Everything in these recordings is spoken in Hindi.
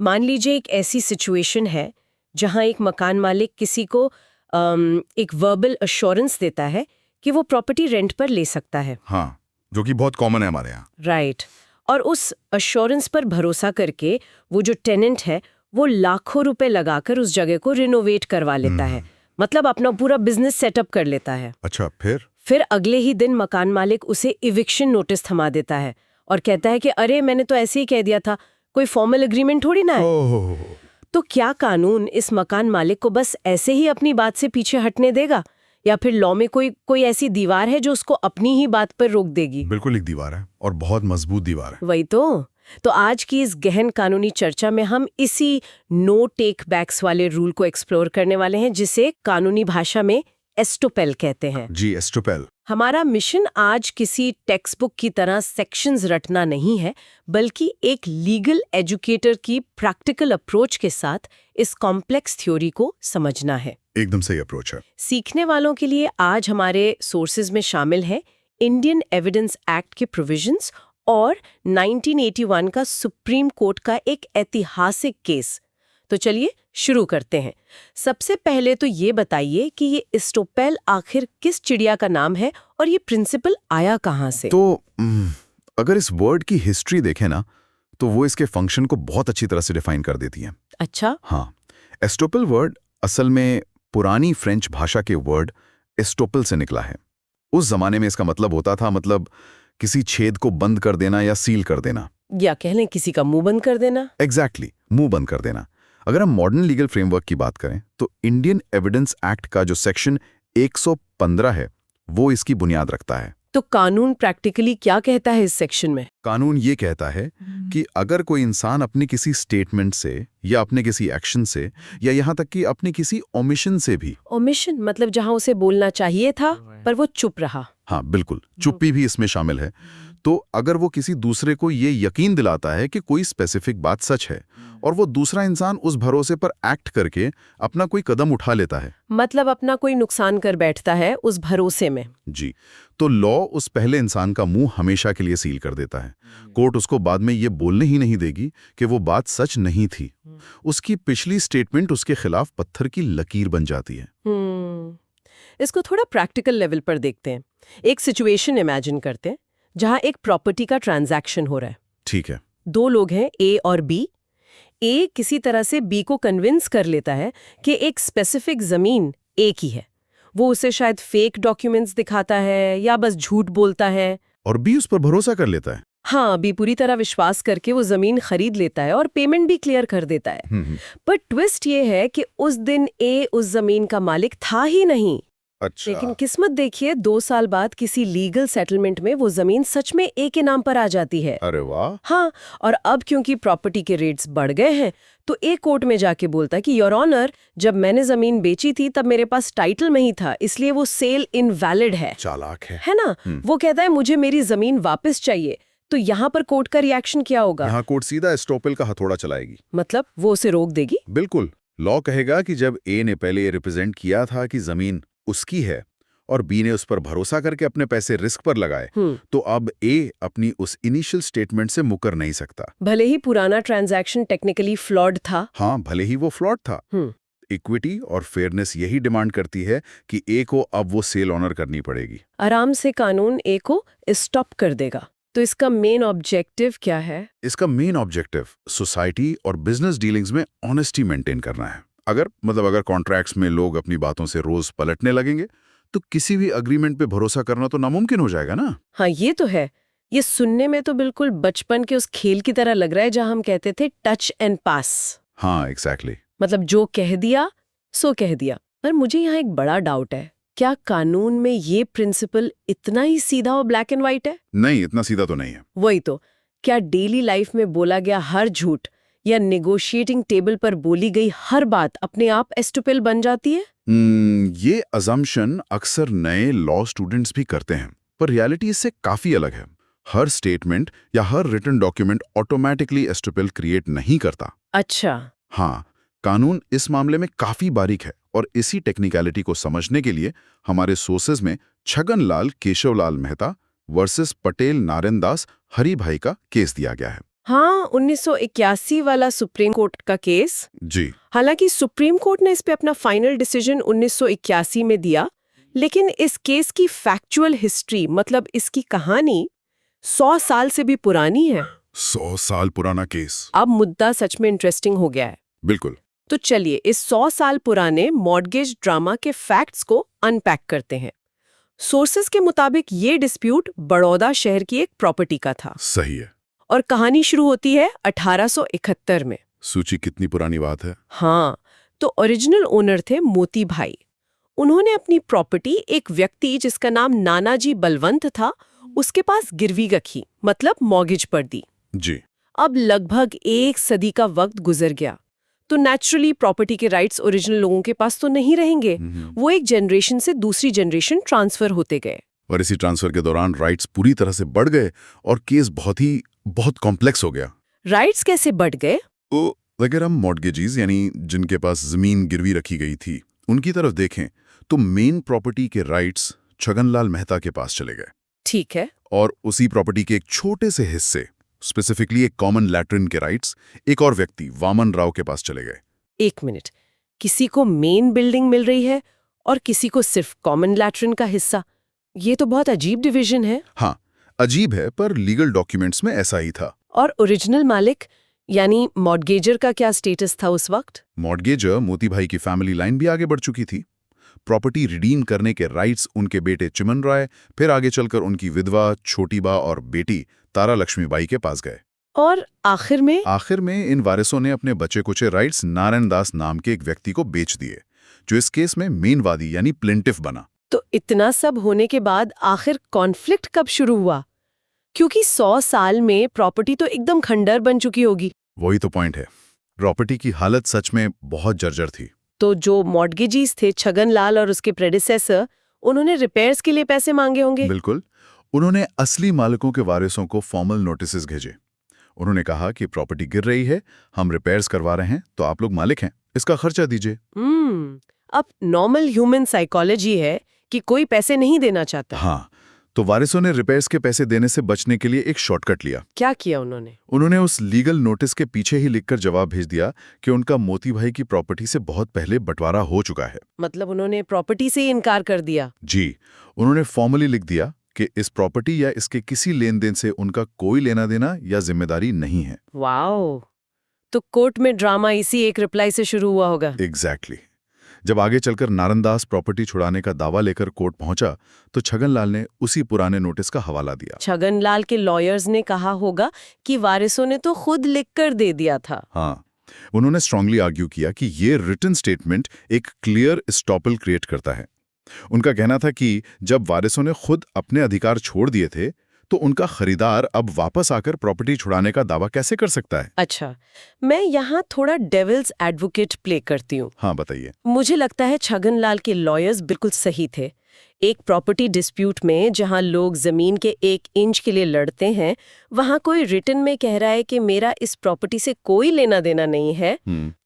मान लीजिए एक ऐसी सिचुएशन है जहां एक मकान मालिक किसी को एक वर्बल अश्योरेंस देता है कि वो प्रॉपर्टी रेंट पर ले सकता है। हाँ, जो कि बहुत कॉमन है हमारे यहाँ। राइट। और उस अश्योरेंस पर भरोसा करके वो जो टेनेंट है वो लाखों रुपए लगाकर उस जगह को रिनोवेट करवा लेता है, मतलब अपना पूरा बिजनेस सेटअप कर लेता है। अच्छा, फिर अगले ही दिन मकान मालिक उसे इविक्शन नोटिस थमा देता है और कहता है कि अरे मैंने तो ऐसे ही कह दिया था, कोई फॉर्मल एग्रीमेंट थोड़ी ना है। तो क्या कानून इस मकान मालिक को बस ऐसे ही अपनी बात से पीछे हटने देगा, या फिर लॉ में कोई ऐसी दीवार है जो उसको अपनी ही बात पर रोक देगी? बिल्कुल एक दीवार है, और बहुत मजबूत दीवार है। वही तो आज की इस गहन कानूनी चर्चा में हम इसी नो टेक बैक्स वाले रूल को एक्सप्लोर करने वाले हैं, जिसे कानूनी भाषा में एस्टोपेल कहते हैं। जी, एस्टोपेल। हमारा मिशन आज किसी टेक्स्ट बुक की तरह सेक्शंस रटना नहीं है, बल्कि एक लीगल एजुकेटर की प्रैक्टिकल अप्रोच के साथ इस कॉम्प्लेक्स थ्योरी को समझना है। एकदम सही अप्रोच है। सीखने वालों के लिए आज हमारे सोर्सेज में शामिल है इंडियन एविडेंस एक्ट के प्रोविजंस और 1981 का सुप्रीम कोर्ट का एक ऐतिहासिक केस। तो चलिए शुरू करते हैं। सबसे पहले तो ये बताइए कि ये एस्टोपेल आखिर किस चिड़िया का नाम है और ये प्रिंसिपल आया कहाँ से? तो अगर इस वर्ड की हिस्ट्री देखें ना, तो वो इसके फंक्शन को बहुत अच्छी तरह से डिफाइन कर देती है। अच्छा। हाँ, एस्टोपेल वर्ड असल में पुरानी फ्रेंच भाषा के वर्ड एस्टोपेल से निकला है। उस जमाने में इसका मतलब होता था किसी छेद को बंद कर देना या सील कर देना, या कह लें किसी का मुंह बंद कर देना। एग्जैक्टली, मुंह बंद कर देना। अगर हम मॉडर्न लीगल फ्रेमवर्क की बात करें तो इंडियन एविडेंस एक्ट का जो सेक्शन 115 है वो इसकी बुनियाद रखता है। तो कानून प्रैक्टिकली क्या कहता है इस सेक्शन में? कानून ये कहता है कि अगर कोई इंसान अपने किसी स्टेटमेंट से या अपने किसी एक्शन से या यहाँ तक कि अपने किसी ओमिशन से भी, ओमिशन मतलब जहां उसे बोलना चाहिए था पर वो चुप रहा। हाँ बिल्कुल, चुप्पी भी इसमें शामिल है। तो अगर वो किसी दूसरे को ये यकीन दिलाता है कि कोई स्पेसिफिक बात सच है और वो दूसरा इंसान उस भरोसे पर एक्ट करके अपना कोई कदम उठा लेता है, मतलब अपना कोई नुकसान कर बैठता है उस भरोसे में, जी, तो लॉ उस पहले इंसान का मुंह हमेशा के लिए सील कर देता है। कोर्ट उसको बाद में ये बोलने ही नहीं देगी कि वो बात सच नहीं थी। उसकी पिछली स्टेटमेंट उसके खिलाफ पत्थर की लकीर बन जाती है। इसको थोड़ा प्रैक्टिकल लेवल पर देखते हैं। एक सिचुएशन इमेजिन करते हैं जहां एक प्रॉपर्टी का ट्रांजैक्शन हो रहा है। ठीक है। दो लोग हैं, ए और बी। ए किसी तरह से बी को कन्विंस कर लेता है कि एक स्पेसिफिक जमीन ए की है। वो उसे शायद फेक डॉक्यूमेंट्स दिखाता है या बस झूठ बोलता है, और बी उस पर भरोसा कर लेता है। हाँ, बी पूरी तरह विश्वास करके वो जमीन खरीद लेता है और पेमेंट भी क्लियर कर देता है। पर ट्विस्ट ये है कि उस दिन ए उस जमीन का मालिक था ही नहीं। अच्छा। लेकिन किस्मत देखिए, 2 साल बाद किसी लीगल सेटलमेंट में वो जमीन सच में ए के नाम पर आ जाती है। अरे वाह। हाँ, और अब क्योंकि प्रॉपर्टी के रेट्स बढ़ गए हैं तो ए कोर्ट में जाके बोलता है कि योर ऑनर, जब मैंने जमीन बेची थी तब मेरे पास टाइटल नहीं था, इसलिए वो सेल इनवैलिड है। चालाक है ना? वो कहता है मुझे मेरी जमीन वापस चाहिए। तो यहाँ पर कोर्ट का रिएक्शन क्या होगा? यहाँ कोर्ट सीधा एस्टोपेल का हथौड़ा चलाएगी। मतलब वो उसे रोक देगी? बिल्कुल। लॉ कहेगा कि जब ए ने पहले ये रिप्रेजेंट किया था कि जमीन उसकी है और बी ने उस पर भरोसा करके अपने पैसे रिस्क पर लगाए, तो अब ए अपनी उस इनिशियल स्टेटमेंट से मुकर नहीं सकता। भले ही पुराना ट्रांजैक्शन टेक्निकली फ्लॉड था। हाँ, भले ही वो फ्लॉड था। इक्विटी और फेयरनेस यही डिमांड करती है कि ए को अब वो सेल ऑनर करनी पड़ेगी। आराम से कानून ए को स्टॉप कर देगा। तो इसका मेन ऑब्जेक्टिव क्या है? इसका मेन ऑब्जेक्टिव सोसाइटी और बिजनेस डीलिंग्स में ऑनेस्टी मेंटेन करना है। अगर कॉन्ट्रैक्ट्स में लोग अपनी बातों से रोज पलटने लगेंगे तो किसी भी अग्रीमेंट पे भरोसा करना तो नामुमकिन हो जाएगा ना। हाँ, ये तो है। ये सुनने में तो बिल्कुल बचपन के उस खेल की तरह लग रहा है जहां हम कहते थे टच एंड पास। हाँ, एग्जैक्टली। मतलब जो कह दिया सो कह दिया। पर मुझे यहाँ एक बड़ा डाउट है, क्या कानून में ये प्रिंसिपल इतना ही सीधा और ब्लैक एंड व्हाइट है? नहीं, इतना सीधा तो नहीं है। वही तो, क्या डेली लाइफ में बोला गया हर झूठ या नेगोशिएटिंग टेबल पर बोली गई हर बात अपने आप एस्टोपेल बन जाती है? ये अजम्पशन अक्सर नए लॉ स्टूडेंट्स भी करते हैं, पर रियलिटी इससे काफी अलग है। हर स्टेटमेंट या हर रिटन डॉक्यूमेंट ऑटोमेटिकली एस्टोपेल क्रिएट नहीं करता। अच्छा। हाँ, कानून इस मामले में काफी बारीक है और इसी टेक्निकलिटी को समझने के लिए हमारे सोर्सेज में छगनलाल केशवलाल मेहता वर्सेस पटेल नारायण दास हरिभाई का केस दिया गया है। हाँ, 1981 वाला सुप्रीम कोर्ट का केस। जी। हालांकि सुप्रीम कोर्ट ने इस पे अपना फाइनल डिसीजन 1981 में दिया, लेकिन इस केस की फैक्चुअल हिस्ट्री मतलब इसकी कहानी 100 साल से भी पुरानी है। 100 साल पुराना केस। अब मुद्दा सच में इंटरेस्टिंग हो गया है। बिल्कुल। तो चलिए इस 100 साल पुराने मॉर्गेज ड्रामा के फैक्ट्स को अनपैक करते हैं। सोर्सेस के मुताबिक ये डिस्प्यूट बड़ौदा शहर की एक प्रॉपर्टी का था सही है। और कहानी शुरू होती है 1871 में। सूची कितनी पुरानी बात है। हाँ, तो ओरिजिनल ओनर थे मोती भाई। उन्होंने अपनी प्रॉपर्टी एक व्यक्ति जिसका नाम नानाजी बलवंत था उसके पास गिरवी रखी, मतलब मॉर्गेज पर दी। जी। अब लगभग 1 सदी का वक्त गुजर गया, तो नेचुरली प्रॉपर्टी के राइट्स ओरिजिनल लोगों के पास तो नहीं रहेंगे। वो एक जनरेशन से दूसरी जनरेशन ट्रांसफर होते गए। और इसी ट्रांसफर के दौरान राइट्स पूरी तरह से बढ़ गए और केस बहुत कॉम्प्लेक्स हो गया। राइट्स कैसे बढ़ गए? तो अगर हम मॉर्गेजीज यानी जिनके पास जमीन गिरवी रखी गई थी उनकी तरफ देखें तो मेन प्रॉपर्टी के राइट्स छगनलाल मेहता के पास चले गए। ठीक है। और उसी प्रॉपर्टी के एक छोटे से हिस्से, स्पेसिफिकली एक कॉमन लैट्रिन के राइट्स, एक और व्यक्ति वामन राव के पास चले गए। 1 मिनट, किसी को मेन बिल्डिंग मिल रही है और किसी को सिर्फ कॉमन लैट्रिन का हिस्सा। ये तो बहुत अजीब डिवीजन है। हाँ, अजीब है, पर लीगल डॉक्यूमेंट्स में ऐसा ही था। और ओरिजिनल मालिक यानी मॉर्गेजर का क्या स्टेटस था उस वक्त? मॉर्गेजर मोती भाई की फैमिली लाइन भी आगे बढ़ चुकी थी। प्रॉपर्टी रिडीम करने के राइट्स उनके बेटे चिमन राय, फिर आगे चलकर उनकी विधवा छोटी बा और बेटी तारा लक्ष्मीबाई के पास गए। और आखिर में इन वारिसों ने अपने बचे कुचे राइट्स नारायण दास नाम के एक व्यक्ति को बेच दिए, जो इस केस में मेन वादी यानी प्लेंटिफ बना। तो इतना सब होने के बाद आखिर कॉन्फ्लिक्ट कब शुरू हुआ? क्योंकि 100 साल में प्रॉपर्टी तो एकदम खंडर बन चुकी होगी। वही तो पॉइंट है, प्रॉपर्टी की हालत सच में बहुत जर्जर थी। तो जो मॉर्गेजीज थे छगनलाल और उसके प्रेडिसेसर, उन्होंने रिपेयर्स के लिए पैसे मांगे होंगे। बिल्कुल। उन्होंने असली मालिकों के वारिसों को फॉर्मल नोटिस भेजे। उन्होंने कहा कि प्रॉपर्टी गिर रही है, हम रिपेयर्स करवा रहे हैं, तो आप लोग मालिक हैं, इसका खर्चा दीजिए। अब नॉर्मल ह्यूमन साइकोलॉजी है कि कोई पैसे नहीं देना चाहता। हाँ, तो वारिसों ने रिपेयर्स के पैसे देने से बचने के लिए एक शॉर्टकट लिया। क्या किया उन्होंने? उन्होंने उस लीगल नोटिस के पीछे ही लिखकर जवाब भेज दिया कि उनका मोती भाई की प्रॉपर्टी से बहुत पहले बंटवारा हो चुका है। मतलब उन्होंने प्रॉपर्टी से ही इनकार कर दिया? जी, उन्होंने फॉर्मली लिख दिया कि इस प्रॉपर्टी या इसके किसी लेन देन से उनका कोई लेना देना या जिम्मेदारी नहीं है। वाओ! तो कोर्ट में ड्रामा इसी एक रिप्लाई से शुरू हुआ होगा। एग्जैक्टली। जब आगे चलकर नारनदास प्रॉपर्टी छुड़ाने का दावा लेकर कोर्ट पहुंचा तो छगनलाल ने उसी पुराने नोटिस का हवाला दिया। छगनलाल के लॉयर्स ने कहा होगा कि वारिसों ने तो खुद लिखकर दे दिया था। हाँ, उन्होंने स्ट्रांगली आर्ग्यू किया कि ये रिटन स्टेटमेंट एक क्लियर एस्टॉपल क्रिएट करता है। उनका कहना था कि जब वारिसों ने खुद अपने अधिकार छोड़ दिए थे तो उनका खरीदार अब वापस आकर प्रॉपर्टी छुड़ाने का दावा कैसे कर सकता है। अच्छा, मैं यहाँ थोड़ा डेविल्स एडवोकेट प्ले करती हूँ। हाँ, बताइए। मुझे लगता है छगनलाल के लॉयर्स बिल्कुल सही थे। एक प्रॉपर्टी डिस्प्यूट में जहाँ लोग जमीन के 1 इंच के लिए लड़ते हैं, वहाँ कोई रिटन में कह रहा है कि मेरा इस प्रॉपर्टी से कोई लेना देना नहीं है,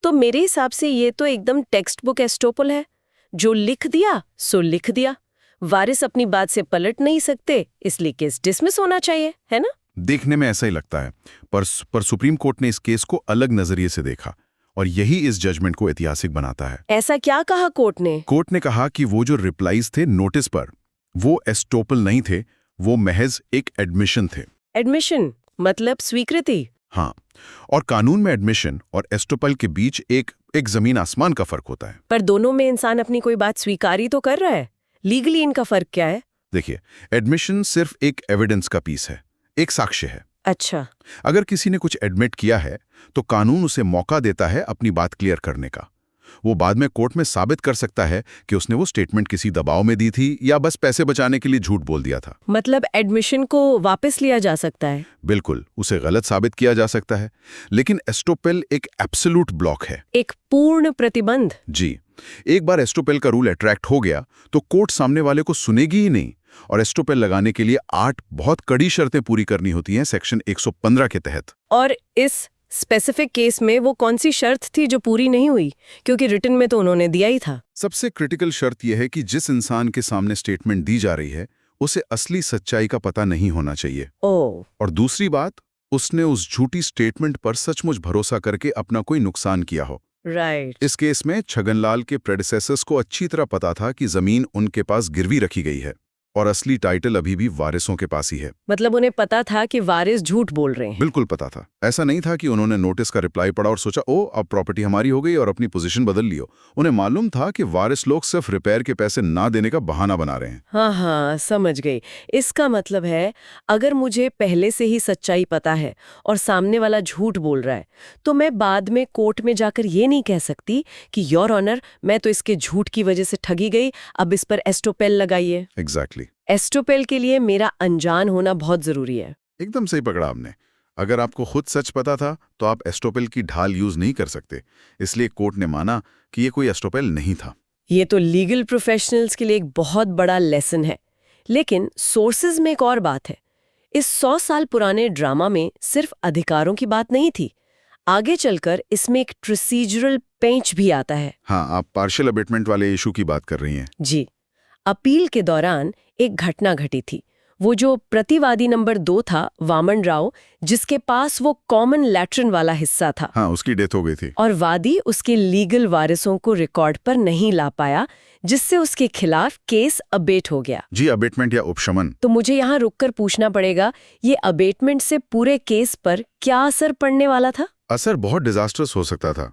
तो मेरे हिसाब से ये तो एकदम टेक्स्ट बुक एस्टोपल है। जो लिख दिया सो लिख दिया। वारिस अपनी बात से पलट नहीं सकते, इसलिए केस डिसमिस होना चाहिए, है ना? देखने में ऐसा ही लगता है, पर सुप्रीम कोर्ट ने इस केस को अलग नजरिए से देखा और यही इस जजमेंट को ऐतिहासिक बनाता है। ऐसा क्या कहा कोर्ट ने? कोर्ट ने कहा कि वो जो रिप्लाईज थे नोटिस पर, वो एस्टोपल नहीं थे, वो महज एक एडमिशन थे। एडमिशन मतलब स्वीकृति? हाँ, और कानून में एडमिशन और एस्टोपल के बीच एक जमीन आसमान का फर्क होता है। पर दोनों में इंसान अपनी कोई बात स्वीकारी तो कर रहा है। लीगली इनका फर्क क्या है? देखिए, एडमिशन सिर्फ एक एविडेंस का पीस है, एक साक्ष्य है। अच्छा। अगर किसी ने कुछ एडमिट किया है तो कानून उसे मौका देता है अपनी बात क्लियर करने का। वो बाद में कोर्ट में साबित कर सकता है कि उसने वो स्टेटमेंट किसी दबाव में दी थी या बस पैसे बचाने के लिए झूठ बोल दिया था। मतलब एडमिशन को वापस लिया जा सकता है? बिल्कुल, उसे गलत साबित किया जा सकता है, लेकिन एस्टोपेल एक एब्सोल्यूट ब्लॉक है, एक पूर्ण प्रतिबंध। जी, एक बार एस्टोपेल का रूल अट्रैक्ट हो गया तो कोर्ट सामने वाले को सुनेगी ही नहीं। और एस्टोपेल लगाने के लिए 8 बहुत कड़ी शर्तें पूरी करनी होती हैं सेक्शन 115 के तहत। और इस स्पेसिफिक केस में वो कौन सी शर्त थी जो पूरी नहीं हुई? क्योंकि रिटन में तो उन्होंने दिया ही था। सबसे क्रिटिकल शर्त यह है कि जिस इंसान के सामने स्टेटमेंट दी जा रही है उसे असली सच्चाई का पता नहीं होना चाहिए। ओह। और दूसरी बात, उसने उस झूठी स्टेटमेंट पर सचमुच भरोसा करके अपना कोई नुकसान किया हो। राइट। इस केस में छगनलाल के प्रेडिसेसर्स को अच्छी तरह पता था कि जमीन उनके पास गिरवी रखी गई है और असली टाइटल अभी भी वारिसों के पास ही है। मतलब उन्हें पता था कि वारिस झूठ बोल रहे हैं। बिल्कुल पता था। ऐसा नहीं था कि उन्होंने नोटिस का रिप्लाई पढ़ा और सोचा ओ अब प्रॉपर्टी हमारी हो गई और अपनी पोजीशन बदल लियो। उन्हें मालूम था कि वारिस लोग सिर्फ रिपेयर के पैसे ना देने का बहाना बना रहे हैं। हाँ हाँ, समझ गई। इसका मतलब है अगर मुझे पहले से ही सच्चाई पता है और सामने वाला झूठ बोल रहा है तो मैं बाद में कोर्ट में जाकर ये नहीं कह सकती कि योर ऑनर मैं तो इसके झूठ की वजह से ठगी गई, अब इस पर एस्टोपेल लगाइए। एग्जैक्टली। एस्टोपेल के लिए मेरा अनजान होना बहुत जरूरी है। एकदम सही पकड़ा आपने। अगर आपको खुद सच पता था तो आप एस्टोपेल की ढाल यूज नहीं कर सकते। इसलिए कोर्ट ने माना कि ये कोई एस्टोपेल नहीं था। ये तो लीगल प्रोफेशनल्स के लिए एक बहुत बड़ा लेसन है। लेकिन सोर्सेज में एक और बात है। इस 100 साल पुराने ड्रामा में सिर्फ अधिकारों की बात नहीं थी। आगे चलकर इसमें एक प्रोसीजरल पेंच भी आता है। हाँ, आप पार्शियल अबेटमेंट वाले इशू की बात कर रही हैं। जी। अपील के दौरान एक घटना घटी थी। वो जो प्रतिवादी नंबर 2 था, वामन राव, जिसके पास वो कॉमन लैट्रिन वाला हिस्सा था। हाँ, उसकी डेथ हो गई थी। और वादी उसके लीगल वारिसों को रिकॉर्ड पर नहीं ला पाया, जिससे उसके खिलाफ केस अबेट हो गया। जी, अबेटमेंट या उपशमन। तो मुझे यहाँ रुककर पूछना पड़ेगा, ये अबेटमेंट से पूरे केस पर क्या असर पड़ने वाला था? असर बहुत डिजास्टर्स हो सकता था।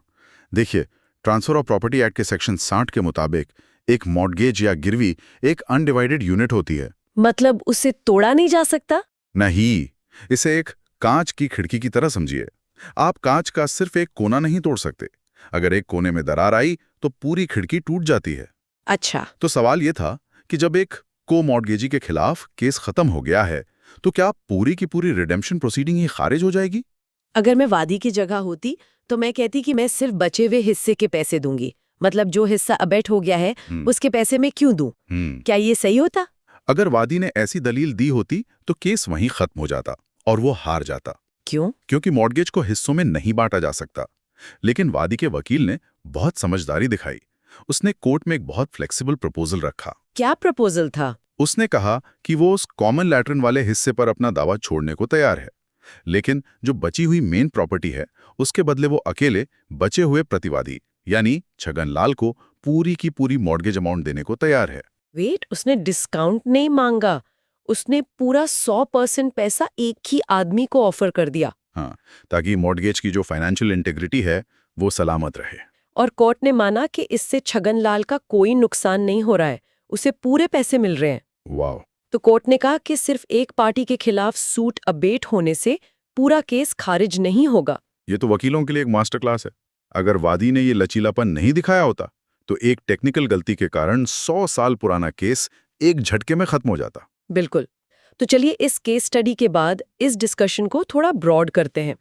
देखिए, ट्रांसफर ऑफ प्रॉपर्टी एक्ट के सेक्शन 60 के मुताबिक एक मॉर्गेज या गिरवी एक अनडिवाइडेड यूनिट होती है। मतलब उसे तोड़ा नहीं जा सकता? नहीं, इसे एक कांच की खिड़की की तरह समझिए। आप कांच का सिर्फ एक कोना नहीं तोड़ सकते। अगर एक कोने में दरार आई तो पूरी खिड़की टूट जाती है। अच्छा। तो सवाल यह था कि जब एक को-मॉर्गेजी के खिलाफ केस खत्म हो गया है तो क्या पूरी की पूरी रिडेम्पशन प्रोसीडिंग ही खारिज हो जाएगी? अगर मैं वादी की जगह होती तो मैं कहती कि मैं सिर्फ बचे हुए हिस्से के पैसे दूंगी। मतलब जो हिस्सा अबेट हो गया है उसके पैसे मैं क्यों दूं? क्या ये सही होता? अगर वादी ने ऐसी दलील दी होती तो केस वहीं खत्म हो जाता और वो हार जाता। क्यों? क्योंकि मॉर्गेज को हिस्सों में नहीं बांटा जा सकता। लेकिन वादी के वकील ने बहुत समझदारी दिखाई। उसने कोर्ट में एक बहुत फ्लेक्सिबल प्रपोजल रखा। क्या प्रपोजल था? उसने कहा कि वो उस कॉमन लैट्रिन वाले हिस्से पर अपना दावा छोड़ने को तैयार है, लेकिन जो बची हुई मेन प्रॉपर्टी है उसके बदले वो अकेले बचे हुए प्रतिवादी यानी छगनलाल को पूरी की पूरी मॉर्गेज अमाउंट देने को तैयार है। वेट, उसने डिस्काउंट नहीं मांगा, उसने पूरा 100% पैसा एक ही आदमी को ऑफर कर दिया। हाँ, ताकि मॉर्गेज की जो फाइनेंशियल इंटेग्रिटी है वो सलामत रहे। और कोर्ट ने माना कि इससे छगनलाल का कोई नुकसान नहीं हो रहा है, उसे पूरे पैसे मिल रहे हैं। वाह। तो कोर्ट ने कहा कि सिर्फ एक पार्टी के खिलाफ सूट अबेट होने से पूरा केस खारिज नहीं होगा। ये तो वकीलों के लिए एक मास्टर क्लास है। अगर वादी ने ये लचीलापन नहीं दिखाया होता तो एक टेक्निकल गलती के कारण 100 साल पुराना केस एक झटके में खत्म हो जाता। बिल्कुल। तो चलिए इस केस स्टडी के बाद इस डिस्कशन को थोड़ा ब्रॉड करते हैं।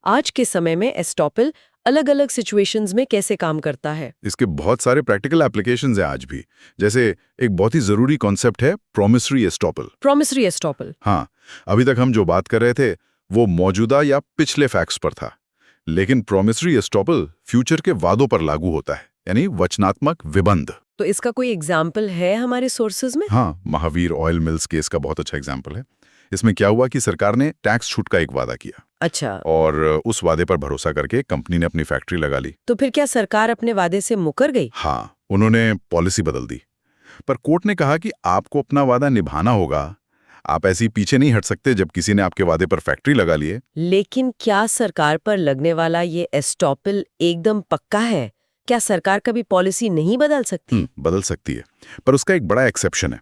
आज के समय में एस्टॉपल अलग-अलग सिचुएशंस में कैसे काम करता है? इसके बहुत सारे प्रैक्टिकल एप्लीकेशंस हैं आज भी। जैसे एक बहुत ही जरूरी कॉन्सेप्ट है प्रॉमिसरी एस्टॉपल। Promissory estoppel. हाँ, अभी तक हम जो बात कर रहे थे वो मौजूदा या पिछले फैक्ट्स पर था, लेकिन प्रॉमिसरी एस्टॉपल फ्यूचर के वादों पर लागू होता है, यानी वचनात्मक विबंध। तो इसका कोई एग्जाम्पल है हमारे सोर्सेज में? हाँ, महावीर ऑयल मिल्स केस का बहुत अच्छा एग्जाम्पल है। इसमें क्या हुआ कि सरकार ने टैक्स छूट का एक वादा किया। अच्छा। और उस वादे पर भरोसा करके कंपनी ने अपनी फैक्ट्री लगा ली। तो फिर क्या सरकार अपने वादे से मुकर गई? हाँ, उन्होंने पॉलिसी बदल दी। पर कोर्ट ने कहा कि आपको अपना वादा निभाना होगा। आप ऐसे ही पीछे नहीं हट सकते जब किसी ने आपके वादे पर फैक्ट्री लगा ली है। लेकिन क्या सरकार पर लगने वाला ये एस्टॉपल एकदम पक्का है? क्या सरकार कभी पॉलिसी नहीं बदल सकती? बदल सकती है, पर उसका एक बड़ा एक्सेप्शन है।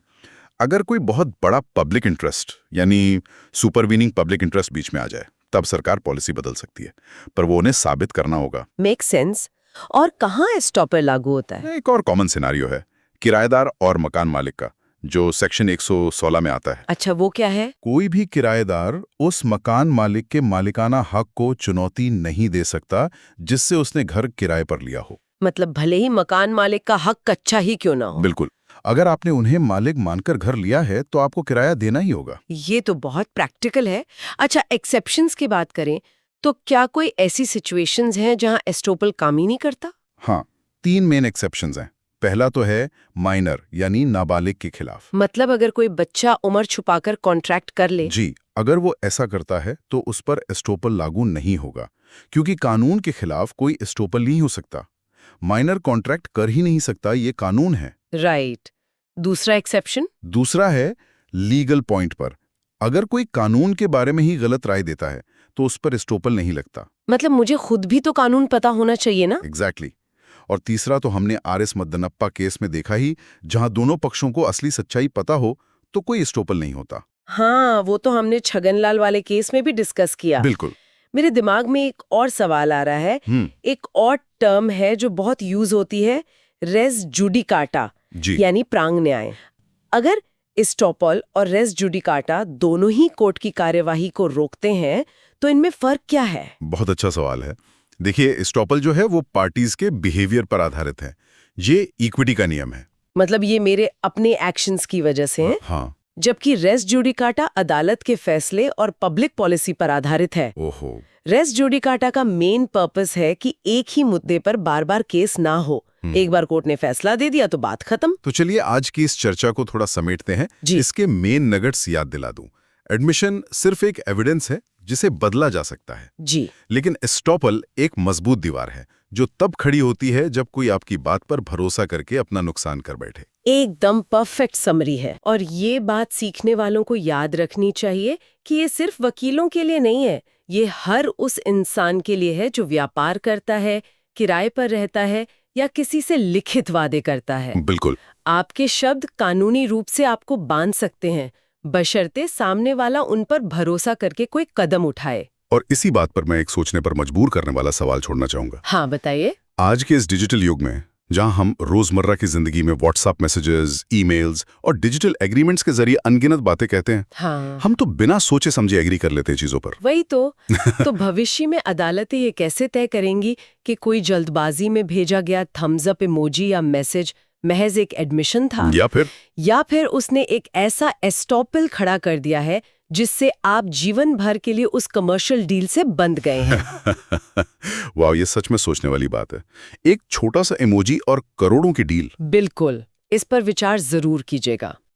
अगर कोई बहुत बड़ा पब्लिक इंटरेस्ट यानी सुपरवीनिंग पब्लिक इंटरेस्ट बीच में आ जाए तब सरकार पॉलिसी बदल सकती है, पर वो उन्हें साबित करना होगा। Make sense. और कहाँ एस्टॉपल लागू होता है? एक और कॉमन सिनेरियो है किराएदार और मकान मालिक का, जो सेक्शन 116 में आता है। अच्छा, वो क्या है? कोई भी किराएदार उस मकान मालिक के मालिकाना हक को चुनौती नहीं दे सकता जिससे उसने घर किराए पर लिया हो। मतलब भले ही मकान मालिक का हक कच्चा ही क्यों ना हो। बिल्कुल। अगर आपने उन्हें मालिक मानकर घर लिया है तो आपको किराया देना ही होगा। ये तो बहुत प्रैक्टिकल है। अच्छा, एक्सेप्शंस की बात करें तो क्या कोई ऐसी सिचुएशंस हैं जहां एस्टॉपल काम ही नहीं करता? हाँ, 3 मेन एक्सेप्शंस हैं। पहला तो है माइनर यानी नाबालिग के खिलाफ। मतलब अगर कोई बच्चा उम्र छुपाकर कॉन्ट्रैक्ट कर ले। जी, अगर वो ऐसा करता है तो उस पर एस्टोपल लागू नहीं होगा, क्योंकि कानून के खिलाफ कोई एस्टोपल नहीं हो सकता। माइनर कॉन्ट्रैक्ट कर ही नहीं सकता, ये कानून है। राइट। दूसरा एक्सेप्शन? दूसरा है लीगल पॉइंट पर। अगर कोई कानून के बारे में ही गलत राय देता है तो उस पर एस्टोपल नहीं लगता। मतलब मुझे खुद भी तो कानून पता होना चाहिए ना? एग्जैक्टली। और तीसरा तो हमने आर.एस. मद्दनप्पा केस में देखा ही, जहां दोनों पक्षों को असली सच्चाई पता हो तो कोई एस्टोपल नहीं होता। हाँ, वो तो हमने छगनलाल वाले केस में भी डिस्कस किया। बिल्कुल। मेरे दिमाग में एक और सवाल आ रहा है। एक और टर्म है जो बहुत यूज होती है, रेस जुडिकाटा, यानी प्रांग न्याय। अगर एस्टोपल और रेस जुडिकाटा दोनों ही कोर्ट की कार्यवाही को रोकते हैं तो इनमें फर्क क्या है? बहुत अच्छा सवाल है। देखिए, एस्टोपल जो है वो पार्टीज के बिहेवियर पर आधारित है। ये इक्विटी का नियम है। मतलब ये मेरे अपने एक्शंस की वजह से है। हाँ। जबकि रेस जुडिकाटा अदालत के फैसले और पब्लिक पॉलिसी पर आधारित है। ओहो। रेस जुडिकाटा का मेन पर्पस है कि एक ही मुद्दे पर बार बार केस ना हो। एक बार कोर्ट ने फैसला दे दिया तो बात खत्म। तो चलिए आज की इस चर्चा को थोड़ा समेटते हैं। इसके मेन नगट्स याद दिला दूं। एडमिशन सिर्फ एक एविडेंस है जिसे बदला जा सकता है। जी। लेकिन एस्टोपल एक मजबूत दीवार है जो तब खड़ी होती है जब कोई आपकी बात पर भरोसा करके अपना नुकसान कर बैठे। एकदम परफेक्ट समरी है। और ये बात सीखने वालों को याद रखनी चाहिए कि ये सिर्फ वकीलों के लिए नहीं है, ये हर उस इंसान के लिए है जो व्यापार करता है, किराए पर रहता है या किसी से लिखित वादे करता है। बिल्कुल। आपके शब्द कानूनी रूप से आपको बांध सकते हैं, बशर्ते सामने वाला उन पर भरोसा करके कोई कदम उठाए। और इसी बात पर मैं एक सोचने पर मजबूर करने वाला सवाल छोड़ना चाहूंगा। हाँ, बताइए। आज के इस डिजिटल युग में जहां हम रोजमर्रा की जिंदगी में व्हाट्सएप मैसेजेस, ईमेल्स और डिजिटल एग्रीमेंट्स के जरिए अनगिनत बातें कहते हैं। हाँ। हम तो बिना सोचे समझे एग्री कर लेते हैं चीजों पर। वही तो भविष्य में अदालतें ये कैसे तय करेंगी कि कोई जल्दबाजी में भेजा गया थम्स अप इमोजी या मैसेज महज एक एडमिशन था, या फिर उसने एक ऐसा एस्टोपल खड़ा कर दिया है जिससे आप जीवन भर के लिए उस कमर्शियल डील से बंध गए हैं। वाह, ये सच में सोचने वाली बात है। एक छोटा सा इमोजी और करोड़ों की डील। बिल्कुल, इस पर विचार जरूर कीजिएगा।